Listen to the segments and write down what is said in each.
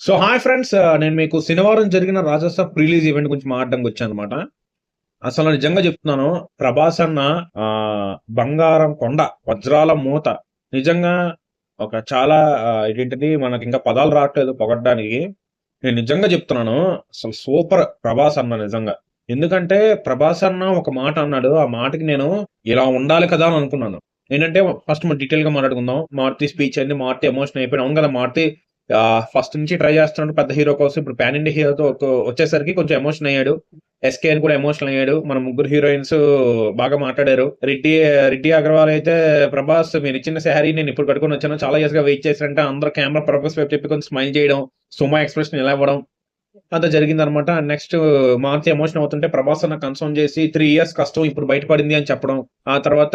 So hi friends, నేను మీకు శనివారం జరిగిన రాజాసాబ్ రిలీజ్ ఈవెంట్ గురించి మాట్లాడడానికి వచ్చానన్నమాట. అసలు నిజంగా చెప్తున్నాను. ప్రభాస్ అన్న బంగారం కొండ, వజ్రాల మూత. నిజంగా ఒక చాలా ఇదేంటిది మనకి ఇంకా పదాలు రావట్లేదు పొగడ్డానికి. నేను నిజంగా చెప్తున్నాను. అసలు సూపర్ ప్రభాస్ అన్న నిజంగా. ఎందుకంటే ప్రభాస్ అన్న ఒక మాట అన్నాడు. ఆ మాటకి నేను ఇలా ఉండాలి కదా అని అనుకున్నాను. ఏంటంటే ఫస్ట్ మనం డీటెయిల్‌గా మాట్లాడుకుందాం. 'మారుతి' స్పీచ్ అయింది. 'మారుతి' ఎమోషన్ అయిపోయాడు. అవును కదా! 'మారుతి' ఫస్ట్ నుంచి ట్రై చేస్తున్నాడు పెద్ద హీరో కోసం. ఇప్పుడు పాన్ ఇండియా హీరోతో వచ్చేసరికి కొంచెం ఎమోషన్ అయ్యాడు. 'ఎస్‌కే' అని కూడా ఎమోషనల్ అయ్యాడు. మన ముగ్గురు హీరోయిన్స్ బాగా మాట్లాడారు. 'రిడ్డీ అగర్వాల్' అయితే ప్రభాస్ మీరిచ్చిన శారీ నేను ఇప్పుడు కట్టుకొని వచ్చాను. చాలా ఇయర్స్‌గా వెయిట్ చేశారంటే అందరూ కెమెరా ప్రభాస్ వైపు చెప్పి కొంచెం స్మైల్ చేయడం. సుమ ఎక్స్‌ప్రెషన్ ఇలా ఇవ్వడం. అంతా జరిగిందనమాట. నెక్స్ట్ 'మారుతి' ఎమోషన్ అవుతుంటే ప్రభాస్ అన్న కన్సోల్ చేసి 3 ఇయర్స్ కష్టం ఇప్పుడు బయటపడింది అని చెప్పడం. ఆ తర్వాత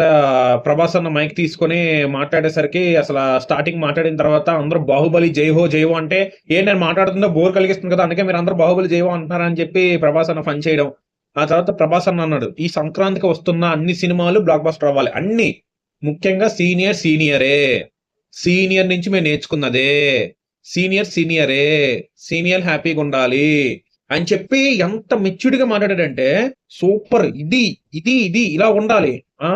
ప్రభాస్ అన్న మైక్ తీసుకొని మాట్లాడేసరికి అసల స్టార్టింగ్ మాట్లాడిన తర్వాత అందరూ 'బాహుబలి జై హో జై హో' అంటే నేను మాట్లాడుతుందో బోర్ కలిగిస్తుంది కదా! అందుకే మీరందరూ 'బాహుబలి జై హో' అంటున్నారా అని చెప్పి ప్రభాస్ అన్న ఫన్ చేయడం. ఆ తర్వాత ప్రభాస్ అన్న అన్నాడు, "ఈ సంక్రాంతికి వస్తున్న అన్ని సినిమాలు బ్లాక్ బస్టర్ అవ్వాలి. అన్నీ. ముఖ్యంగా సీనియరే. సీనియర్ నుంచి మేము నేర్చుకున్నదే. సీనియరే. సీనియర్ హ్యాపీగుండాలి" అని చెప్పి ఎంత మెచ్యూర్డ్‌గా మాట్లాడాడంటే సూపర్. ఇది ఇలా ఉండాలి. ఆ!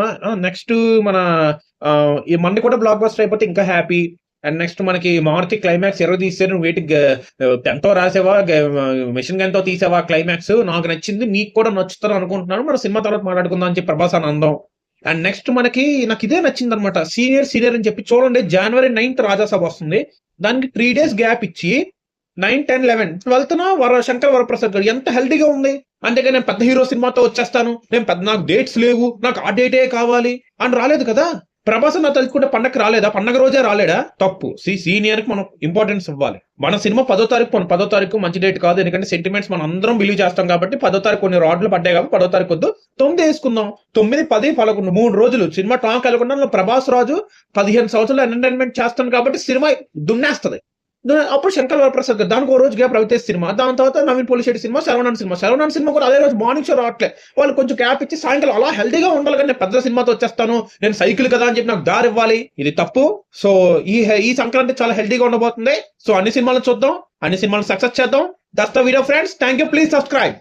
నెక్స్ట్ మన ఈ మనది కూడా బ్లాక్ బస్టర్ అయిపోతే ఇంకా హ్యాపీ. అండ్ నెక్స్ట్ మనకి 'మారుతి' క్లైమాక్స్ ఎరగదీశారు. నువ్వు ఏంటి పెన్‌తో రాసావా? మెషిన్ గన్‌తో తీసావా క్లైమాక్స్? నాకు నచ్చింది. మీకు కూడా నచ్చుతదని అనుకుంటున్నాను. మన సినిమా తర్వాత మాట్లాడుకుందాం అని చెప్పి ప్రభాస్ అన్న అనడం. అండ్ నెక్స్ట్ మనకి నాకిదే నచ్చిందనమాట. సీనియర్ అని చెప్పి చూడండి, జనవరి 9థ్ రాజాసాబ్ వస్తుంది. దానికి 3 డేస్ గ్యాప్ ఇచ్చి 9, 10, 11, 12న శంకర్ వరప్రసాద్ గారు ఎంత హెల్తీగా ఉంది. అంతేగాని నేను పెద్ద హీరో సినిమాతో వచ్చేస్తాను. నాకు డేట్స్ లేవు. నాకు ఆ డేటే కావాలి అని రాలేదు కదా! ప్రభాస్ అన్న తలుచుకుంటే పండగకి రాలేదా? పండగ రోజే రాలేడా? తప్పు. సీనియర్‌కి మనం ఇంపార్టెన్స్ ఇవ్వాలి. మన సినిమా 10థ్ తారీఖు 10థ్ తారీఖు మంచి డేట్ కాదు. ఎందుకంటే సెంటిమెంట్స్ మనం అందరం బిలీవ్ చేస్తాం కాబట్టి 10థ్ తారీఖు కొన్ని రాడ్లు పడ్డాయి కాబట్టి 10థ్ తారీఖు వద్దు. 9 యేసుకుందాం. 9, 10, 11 3 రోజులు సినిమా టాక్ ఎళ్ళకుండా ప్రభాస్ రాజు 15 సంవత్సరాలు ఎంటర్‌టైన్‌మెంట్ చేస్తాను కాబట్టి సినిమా దున్నేస్తది. అప్పుడు శంకర్ వరప్రసాద్ గారు దానికి ఓ రోజు గ్యాప్ రవితేజ్ సినిమా. దాని తర్వాత నవీన్ పోలిశెట్టి సినిమా, శరవణన్ సినిమా కూడా అదే రోజు మార్నింగ్ షో రావట్లే. వాళ్ళు కొంచెం గ్యాప్ ఇచ్చి సాయంకాలం అలా హెల్తీగా ఉండాలి కానీ నేను పెద్ద సినిమాతో వచ్చేస్తాను. నేను సైకిల్ కదా అని చెప్పి నాకు దారి ఇవ్వాలి. ఇది తప్పు. సో ఈ సంక్రాంతి చాలా హెల్తీగా ఉండబోతుంది. సో అన్ని సినిమాలు చూద్దాం. అన్ని సినిమాలు సక్సెస్ చేద్దాం. That's the video friends. Thank you. Please subscribe.